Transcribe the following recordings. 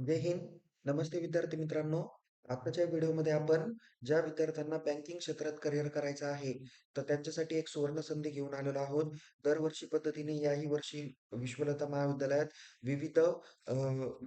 जय हिंद. नमस्ते विद्यार्थी मित्रांनो. आताच्या व्हिडिओमध्ये आपण ज्या विद्यार्थ्यांना बँकिंग क्षेत्रात करिअर करायचं आहे, तर त्यांच्यासाठी एक सुवर्ण संधी घेऊन आलेलो आहोत. दरवर्षी पद्धतीने याही वर्षी विश्वलता महाविद्यालयात विविध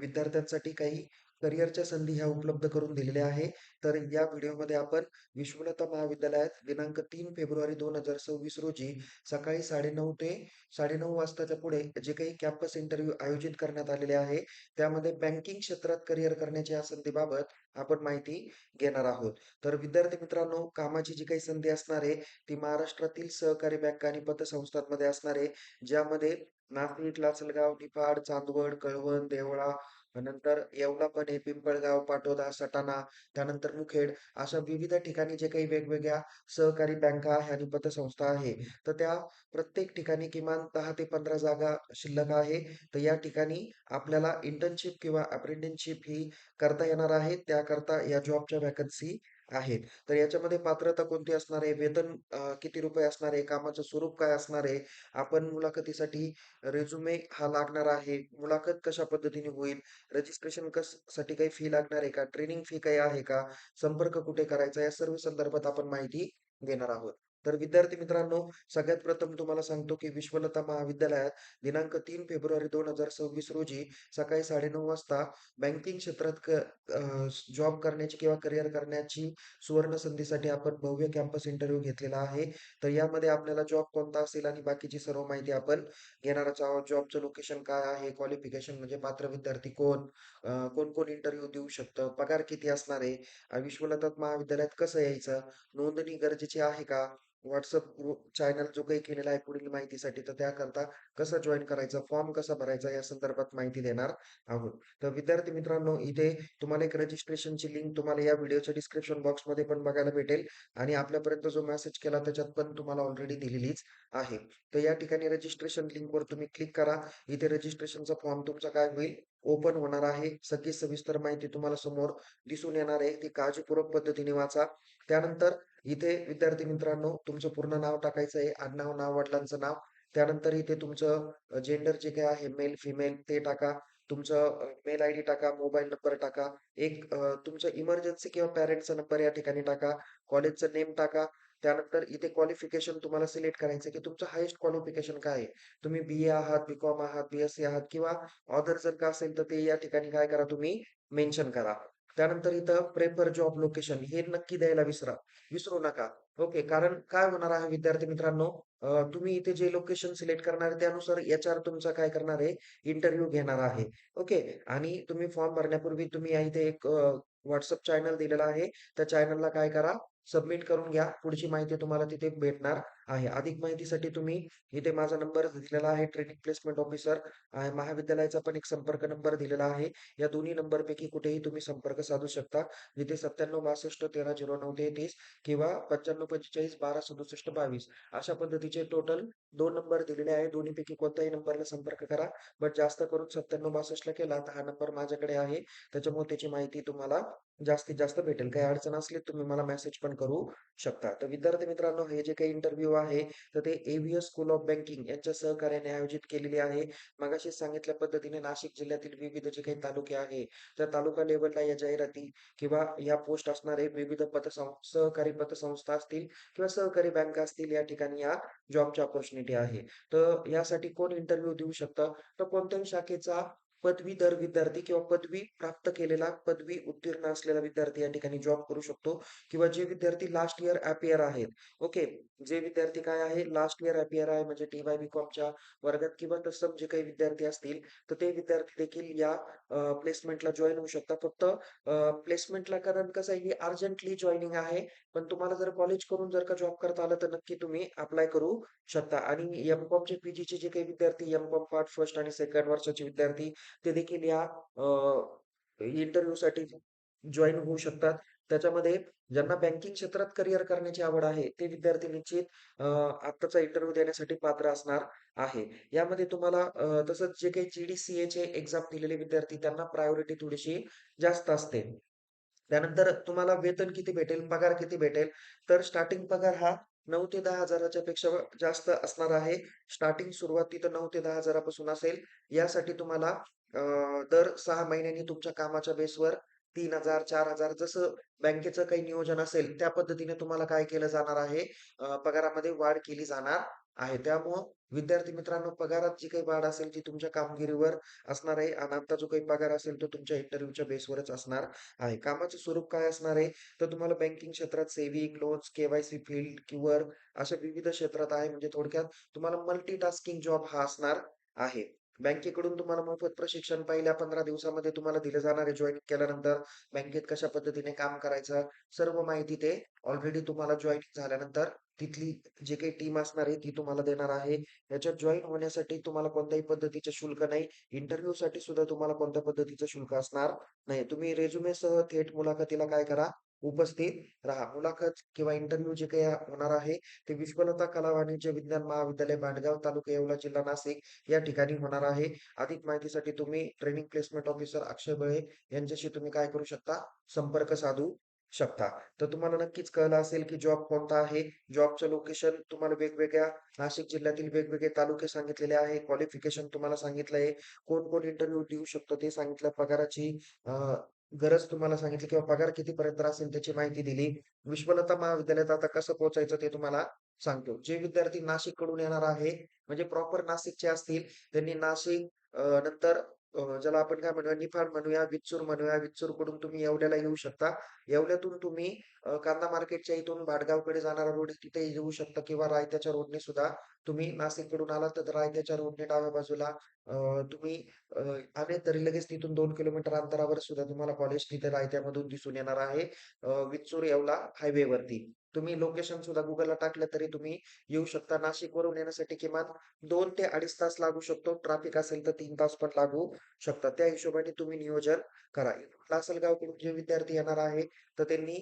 विद्यार्थ्यांसाठी काही करिअरच्या संधी ह्या उपलब्ध करून दिलेल्या आहे. तर या व्हिडिओमध्ये आपण विश्वलता महाविद्यालयात दिनांक 3 फेब्रुवारी 2026 रोजी सकाळी 9:30 ते 9:30 वाजताच्या पुढे जे काही कॅम्पस इंटरव्ह्यू आयोजित करण्यात आलेले आहे, त्यामध्ये बँकिंग क्षेत्रात करिअर करण्याच्या या संधीबाबत आपण माहिती घेणार आहोत. तर विद्यार्थी मित्रांनो, कामाची जी काही संधी असणार आहे, ती महाराष्ट्रातील सहकारी बँका आणि पतसंस्थांमध्ये असणार आहे. ज्यामध्ये नाशिक, लासलगाव, निफाड, चांदवड, कळवण, देवळा, नंतर येवला पण आहे, पिंपळगाव, पाटोदा, सटाणा, त्यानंतर मुखेड अशा विविध ठिकाणी जे काही वेगवेगळ्या सहकारी बँका आहे आणि पतसंस्था आहे, तर त्या प्रत्येक ठिकाणी किमान 10 ते 15 जागा शिल्लक आहे. तर या ठिकाणी आपल्याला इंटर्नशिप किंवा अप्रेंटिसशिप ही करता येणार आहे. त्याकरता या जॉबच्या व्हॅकन्सी आहेत. तर याच्यामध्ये पात्रता कोणती असणार आहे? वेतन किती रुपये असणार आहे? कामाचं स्वरूप काय असणार आहे? आपण मुलाखतीसाठी रिझ्युमे हा लागणार आहे. मुलाखत कशा पद्धतीने होईल? रजिस्ट्रेशन साठी काही फी लागणार आहे का? ट्रेनिंग फी काही आहे का? संपर्क कुठे करायचा? या सर्व संदर्भात आपण माहिती घेणार आहोत. तर विद्यार्थी मित्रांनो, सगळ्यात प्रथम तुम्हाला सांगतो की विश्वलता महाविद्यालयात दिनांक 3 फेब्रुवारी 2026 रोजी सकाळी 9:30 वाजता बँकिंग क्षेत्रात जॉब करण्याची किंवा करिअर करण्याची सुवर्ण संधीसाठी आपण भव्य कॅम्पस इंटरव्ह्यू घेतलेला आहे. तर यामध्ये आपल्याला जॉब कोणता असेल आणि बाकीची सर्व माहिती आपण घेणारच आहोत. जॉबचं लोकेशन काय आहे? क्वालिफिकेशन म्हणजे पात्र विद्यार्थी कोण? कोण-कोण इंटरव्ह्यू देऊ शकतं? पगार किती असणार आहे? विश्वलता महाविद्यालयात कसं यायचं? नोंदणी गरजेची आहे का? WhatsApp ग्रुप चॅनल जो काही केलेला आहे पुढील माहितीसाठी, तर त्याकरता कसं जॉइन करायचं, फॉर्म कसा भरायचा या संदर्भात माहिती देणार आहोत. तर विद्यार्थी मित्रांनो, इथे तुम्हाला एक रजिस्ट्रेशनची लिंक तुम्हाला या व्हिडिओच्या डिस्क्रिप्शन बॉक्समध्ये पण बघायला भेटेल आणि आपल्यापर्यंत जो मेसेज केला त्याच्यात पण तुम्हाला ऑलरेडी दिलेलीच आहे. तर या ठिकाणी रजिस्ट्रेशन लिंकवर तुम्ही क्लिक करा. इथे रजिस्ट्रेशनचा फॉर्म तुमचा काय होईल, ओपन होणार आहे. सगळी सविस्तर माहिती तुम्हाला समोर दिसून येणार आहे. ती काळजीपूर्वक पद्धतीने वाचा. त्यानंतर इथे विद्यार्थी मित्रांनो, तुमचं पूर्ण नाव टाकायचं आहे. आडनाव, नाव, वडिलांचं नाव. त्यानंतर इथे तुमचं जेंडर जे काही आहे, मेल, फिमेल ते टाका. तुमचं मेल आयडी टाका, मोबाईल नंबर टाका. एक तुमचं इमर्जन्सी किंवा पॅरेंटचा नंबर या ठिकाणी टाका. कॉलेजचं नेम टाका. त्यानंतर इथे क्वालिफिकेशन तुम्हाला सिलेक्ट करायचं की तुमचं हायेस्ट क्वालिफिकेशन काय आहे? तुम्ही बी-ए आहात, बी-कॉम आहात, बी-एस-सी आहात किंवा ऑदर जर का असेल तर ते या ठिकाणी काय करा तुम्ही मेन्शन करा. त्यानंतर इथं प्रेफर जॉब लोकेशन हे नक्की द्यायला विसरू नका. ओके. कारण काय होणार आहे विद्यार्थी मित्रांनो, तुम्ही इथे जे लोकेशन सिलेक्ट करणार आहे त्यानुसार एच-आर तुमचा काय करणार आहे, इंटरव्ह्यू घेणार आहे. ओके. आणि तुम्ही फॉर्म भरण्यापूर्वी तुम्ही या इथे एक चॅनल दिलेला आहे. त्या चॅनलला काय करा, सबमिट करून घ्या. पुढची माहिती तुम्हाला तिथे भेटणार आहे. अधिक माहितीसाठी तुम्ही इथे माझा नंबर दिलेला आहे. ट्रेनिंग प्लेसमेंट ऑफिसर महाविद्यालयाचा पण एक संपर्क नंबर दिलेला आहे. या दोन्ही नंबरपैकी कुठेही तुम्ही संपर्क साधू शकता. जिथे 9762 130933 किंवा 9545 126722 अशा पद्धतीचे टोटल 2 नंबर दिलेले आहेत. दोन्हीपैकी कोणत्याही नंबरला संपर्क करा. बट जास्त करून 9762 ला केला तर हा नंबर माझ्याकडे आहे. त्याच्यामुळे त्याची माहिती तुम्हाला जास्तीत जास्त भेटेल. काही अडचण असली तुम्ही मला मेसेज पण करू शकता. तर विद्यार्थी मित्रांनो, हे जे काही इंटरव्ह्यू आहे, तर ते एव्हीएस स्कूल ऑफ बँकिंग यांच्या सहकार्याने आयोजित केलेली आहे. मगाशी सांगितल्या पद्धतीने नाशिक जिल्ह्यातील विविध जे काही तालुके आहे, त्या तालुका लेव्हलला या जाहिराती किंवा या पोस्ट असणारे विविध सहकारी पतसंस्था असतील किंवा सहकारी बँका असतील, या ठिकाणी या जॉबची अपॉर्च्युनिटी आहे. तर यासाठी कोण इंटरव्ह्यू देऊ शकतं? तर कोणत्याही शाखेचा पदवीधर विद्यार्थी किंवा पदवी प्राप्त केलेला, पदवी उत्तीर्ण असलेला विद्यार्थी या ठिकाणी जॉब करू शकतो किंवा जे विद्यार्थी लास्ट इयर अपियर आहेत. ओके. जे विद्यार्थी काय आहे, लास्ट इयर अपियर आहे म्हणजे टी-वाय बी-कॉमच्या वर्गात किंवा तत्सम जे काही विद्यार्थी असतील, तर ते विद्यार्थी देखील या प्लेसमेंटला जॉइन होऊ शकतात. फक्त प्लेसमेंटला कारण कसं आहे, ही अर्जंटली जॉइनिंग आहे. पण तुम्हाला जर कॉलेज करून जर का जॉब करता आलं, तर नक्की तुम्ही अप्लाय करू शकता. आणि एम-कॉमचे पी-जीचे जे काही विद्यार्थी, एम-कॉम पार्ट फर्स्ट आणि सेकंड वर्षाचे विद्यार्थी, ते देखील या इंटरव्ह्यूसाठी जॉइन होऊ शकतात. त्याच्यामध्ये ज्यांना बँकिंग क्षेत्रात करिअर करण्याची आवड आहे, ते विद्यार्थी निश्चित आत्ताचा इंटरव्ह्यू देण्यासाठी पात्र असणार आहे. यामध्ये तुम्हाला तसंच जे काही जी-डी-सी-एचे एक्झाम दिलेले विद्यार्थी त्यांना प्रायोरिटी थोडीशी जास्त असते. त्यानंतर तुम्हाला वेतन किती भेटेल, पगार किती भेटेल, तर स्टार्टिंग पगार हा 9 ते 10,000च्या पेक्षा जास्त असणार आहे. स्टार्टिंग सुरुवात तिथं 9 ते 10,000 पासून असेल. यासाठी तुम्हाला दर 6 महिन्यांनी तुमच्या कामाच्या बेसवर 3,000 4,000 जसं बँकेचं काही नियोजन असेल, त्या पद्धतीने तुम्हाला काय केलं जाणार आहे, पगारामध्ये वाढ केली जाणार आहे. त्यामुळं विद्यार्थी मित्रांनो, पगारात जी काही वाढ असेल ती तुमच्या कामगिरीवर असणार आहे आणि आता जो काही पगार असेल तो तुमच्या इंटरव्ह्यूच्या बेसवरच असणार आहे. कामाचं स्वरूप काय असणार आहे, तर तुम्हाला बँकिंग क्षेत्रात saving, loans, KYC field, keyword अशा विविध क्षेत्रात आहे. म्हणजे थोडक्यात तुम्हाला मल्टीटास्किंग जॉब हा असणार आहे. बँकेकडून तुम्हाला मोफत प्रशिक्षण पहिल्या 15 दिवसामध्ये तुम्हाला दिलं जाणार आहे. जॉइन केल्यानंतर बँकेत कशा पद्धतीने काम करायचं, सर्व माहिती ते ऑलरेडी तुम्हाला जॉइनिंग झाल्यानंतर तिथली जी काही टीम असणार आहे ती तुम्हाला देणार आहे. याच्यात जॉइन होण्यासाठी तुम्हाला कोणत्याही पद्धतीचे शुल्क नाही. इंटरव्ह्यूसाठी सुद्धा तुम्हाला कोणत्या पद्धतीचं शुल्क असणार नाही. तुम्ही रिझ्युमेसह थेट मुलाखतीला काय करा, उपस्थित राहा. मुलाखत किंवा इंटरव्ह्यू जे काही होणार आहे, ते विश्वलता कला वाणिज्य विज्ञान महाविद्यालय, भाटगाव, तालुका येवला, जिल्हा नाशिक या ठिकाणी होणार आहे. अधिक माहितीसाठी तुम्ही ट्रेनिंग प्लेसमेंट ऑफिसर अक्षय बळे यांच्याशी तुम्ही काय करू शकता, संपर्क साधू शकता. तर तुम्हाला नक्कीच कळलं असेल की जॉब कोणता आहे. जॉबचं लोकेशन तुम्हाला वेगवेगळ्या नाशिक जिल्ह्यातील वेगवेगळे तालुके सांगितलेले आहे. क्वालिफिकेशन तुम्हाला सांगितलं आहे. कोण-कोण इंटरव्ह्यू देऊ शकतो ते सांगितलं. पगाराची अ, गरज तुम्हाला सांगितली किंवा पगार कितीपर्यंत असेल त्याची माहिती दिली. विश्वलता महाविद्यालयात आता कसं पोहोचायचं ते तुम्हाला सांगतो. जे विद्यार्थी नाशिककडून येणार आहे, म्हणजे प्रॉपर नाशिकचे असतील, त्यांनी नाशिक नंतर ज्याला आपण काय म्हणूया, निफाड म्हणूया, विंचूर म्हणूया. विंचूरकडून तुम्ही येवल्याला येऊ शकता. येवल्यातून तुम्ही कांदा मार्केटच्या इथून भाटगावकडे जाणारा रोड आहे तिथे येऊ शकता किंवा रायत्याच्या रोडने सुद्धा तुम्ही नाशिककडून आलात तर रायत्याच्या रोडने डाव्या बाजूला तुम्ही अ, आले तरी लगेच तिथून 2 किलोमीटर अंतरावर सुद्धा तुम्हाला कॉलेज तिथे रायत्यामधून दिसून येणार आहे. विंचूर येवला हायवेवरती. तुम्ही लोकेशन सुद्धा Googleला टाकलं तरी तुम्ही येऊ शकता. नाशिकवरून येण्यासाठी किमान 2 ते 2.5 तास लागू शकतो. ट्रॅफिक असेल तर 3 तास पण लागू शकतात. त्या हिशोबाने तुम्ही नियोजन करा. लासलगावकडून जे विद्यार्थी येणार आहे, तर त्यांनी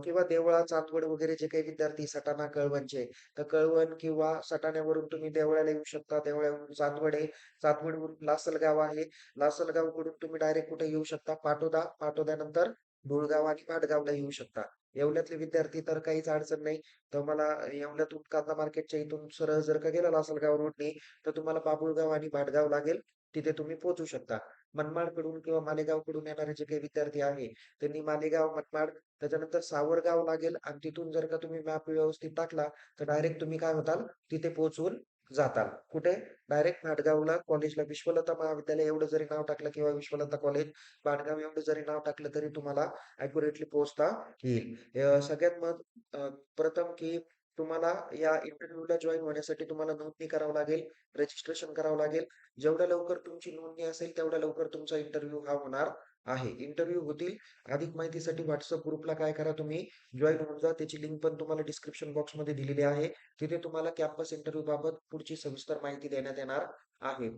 किंवा देवळा, चांदवड वगैरे जे काही विद्यार्थी सटाणा, कळवणचे, तर कळवण किंवा सटाण्यावरून तुम्ही देवळ्याला येऊ शकता. देवळ्यावरून चांदवड आहे. चांदवडवरून लासलगाव आहे. लासलगावकडून तुम्ही डायरेक्ट कुठे येऊ शकता, पाटोदा. पाटोद्यानंतर धुळगाव आणि भाटगावला येऊ शकता. येवल्यातले विद्यार्थी तर काहीच अडचण नाही. तुम्हाला येवल्यातून कांदा मार्केटच्या इथून सरळ जर का गेला लासलगाव रोडने, तर तुम्हाला बाभुळगाव आणि भाटगाव लागेल. तिथे तुम्ही पोहोचू शकता. मनमाडकडून किंवा मालेगावकडून येणारे जे काही विद्यार्थी आहे, त्यांनी मालेगाव, मनमाड त्याच्यानंतर सावरगाव लागेल आणि तिथून जर का तुम्ही मॅप व्यवस्थित टाकला, तर डायरेक्ट तुम्ही काय होताल, तिथे पोहोचून जाताल. कुठे? डायरेक्ट भाटगावला कॉलेजला विश्वलता महाविद्यालय एवढं जरी नाव टाकलं किंवा विश्वलता कॉलेज, भाटगाव एवढं जरी नाव टाकलं तरी तुम्हाला ॲक्युरेटली पोहोचता येईल. सगळ्यात प्रथम की तुम्हाला या इंटरव्ह्यूला जॉइन होण्यासाठी तुम्हाला नोंदणी करावं लागेल, रजिस्ट्रेशन करावं लागेल. जेवढ्या लवकर तुमची नोंदणी असेल, तेवढ्या लवकर तुमचा इंटरव्ह्यू हा होणार आहे. इंटरव्ह्यू होतील. अधिक माहितीसाठी WhatsApp ग्रुपला काय करा तुम्ही जॉइन होऊन जा. त्याची लिंक पण तुम्हाला डिस्क्रिप्शन बॉक्समध्ये दिलेली आहे. तिथे तुम्हाला कॅम्पस इंटरव्ह्यू बाबत पुढची सविस्तर माहिती देण्यात येणार आहे.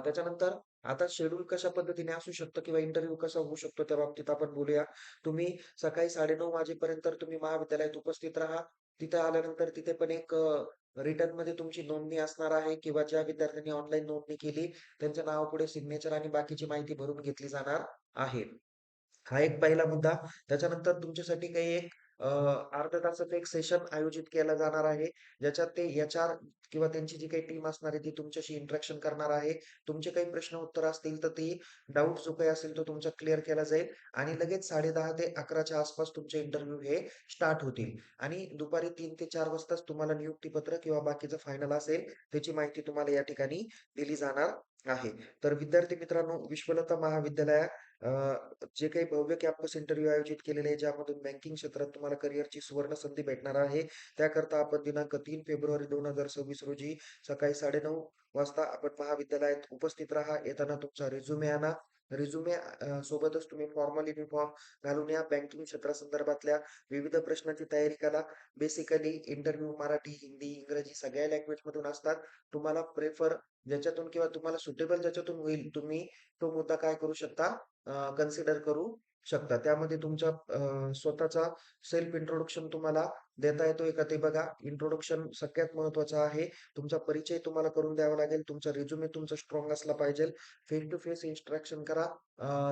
त्याच्यानंतर आता शेड्यूल कशा पद्धतीने असू शकतं किंवा इंटरव्ह्यू कसा होऊ शकतो त्या बाबतीत आपण बोलूया. तुम्ही सकाळी 9:30 वाजेपर्यंत तुम्ही महाविद्यालयात उपस्थित राहा. तिथे आल्यानंतर तिथे पण एक रिटर्नमध्ये तुमची नोंदणी असणार आहे किंवा ज्या विद्यार्थ्यांनी ऑनलाईन नोंदणी केली त्यांच्या नावापुढे सिग्नेचर आणि बाकीची माहिती भरून घेतली जाणार आहे. हा एक पहिला मुद्दा. त्याच्यानंतर तुमच्यासाठी काही एक अर्ध्या तासाचं एक सेशन आयोजित केलं जाणार आहे. ज्याच्यात ते एच-आर किंवा त्यांची जी काही टीम असणार आहे, ती तुमच्याशी इंटरॅक्शन करणार आहे. तुमचे काही प्रश्न उत्तर असतील, तर ती डाउट जो काही असेल, तो तुमचा क्लिअर केला जाईल आणि लगेच 10:30 ते 11च्या आसपास तुमचे इंटरव्ह्यू हे स्टार्ट होतील आणि दुपारी 3 ते 4 वाजताच तुम्हाला नियुक्तीपत्र किंवा बाकीचं फायनल असेल, त्याची माहिती तुम्हाला या ठिकाणी दिली जाणार आहे. तर विद्यार्थी मित्रांनो, विश्वलता महाविद्यालय जे काही भव्य कॅम्पस इंटरव्ह्यू आयोजित केलेले आहे, ज्यामधून बँकिंग क्षेत्रात तुम्हाला करिअरची सुवर्ण संधी भेटणार आहे. त्याकरता आपण दिनांक 3 फेब्रुवारी 2026 रोजी सकाळी 9:30 वाजता आपण महाविद्यालयात उपस्थित राहा. येताना तुमचा रिझ्युमे आणा. रिझ्युमे सोबतच तुम्ही फॉर्मल युनिफॉर्म घालून या. बँकिंग क्षेत्रासंदर्भातल्या विविध प्रश्नांची तयारी करा. बेसिकली इंटरव्ह्यू मराठी, हिंदी, इंग्रजी सगळ्या लँग्वेजमधून असतात. तुम्हाला ज्याच्यातून किंवा तुम्हाला सुटेबल ज्याच्यातून होईल, तुम्ही तो मुद्दा काय करू शकता, कन्सिडर करू शकता. त्यामध्ये तुमचा स्वतःचा सेल्फ इंट्रोडक्शन तुम्हाला देता येतोय का ते बघा. इंट्रोडक्शन सगळ्यात महत्त्वाचं आहे. तुमचा परिचय तुम्हाला करून द्यावा लागेल. तुमचा रिझ्युमे तुमचा स्ट्राँग असला पाहिजे. फेस टू फेस इंटरॅक्शन करा.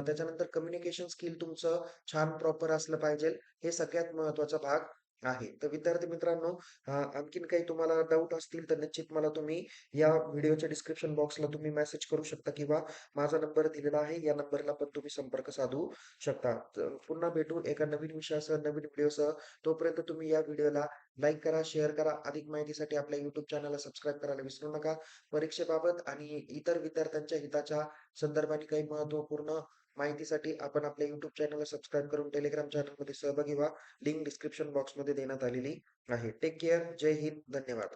त्याच्यानंतर कम्युनिकेशन स्किल तुमचं छान प्रॉपर असलं पाहिजे. हे सगळ्यात महत्त्वाचा भाग आहे. तर विद्यार्थी मित्रांनो, आणखीन काही तुम्हाला डाऊट असतील तर निश्चित मला तुम्ही या व्हिडिओच्या डिस्क्रिप्शन बॉक्सला तुम्ही मेसेज करू शकता किंवा माझा नंबर दिलेला आहे. या नंबरला पण तुम्ही संपर्क साधू शकता. तर पुन्हा भेटू एका नवीन विषयासह, नवीन व्हिडिओसह. तोपर्यंत तुम्ही या व्हिडिओला लाईक करा, शेअर करा. अधिक माहितीसाठी आपल्या YouTube चॅनलला सबस्क्राईब करायला विसरू नका. परीक्षेबाबत आणि इतर विद्यार्थ्यांच्या हिताच्या संदर्भाने काही महत्त्वपूर्ण माहितीसाठी आपण आपल्या YouTube चॅनलला सबस्क्राईब करून Telegram चॅनलमध्ये सहभागी व्हा. लिंक डिस्क्रिप्शन बॉक्समध्ये देण्यात आलेली आहे. Take care. जय हिंद. धन्यवाद.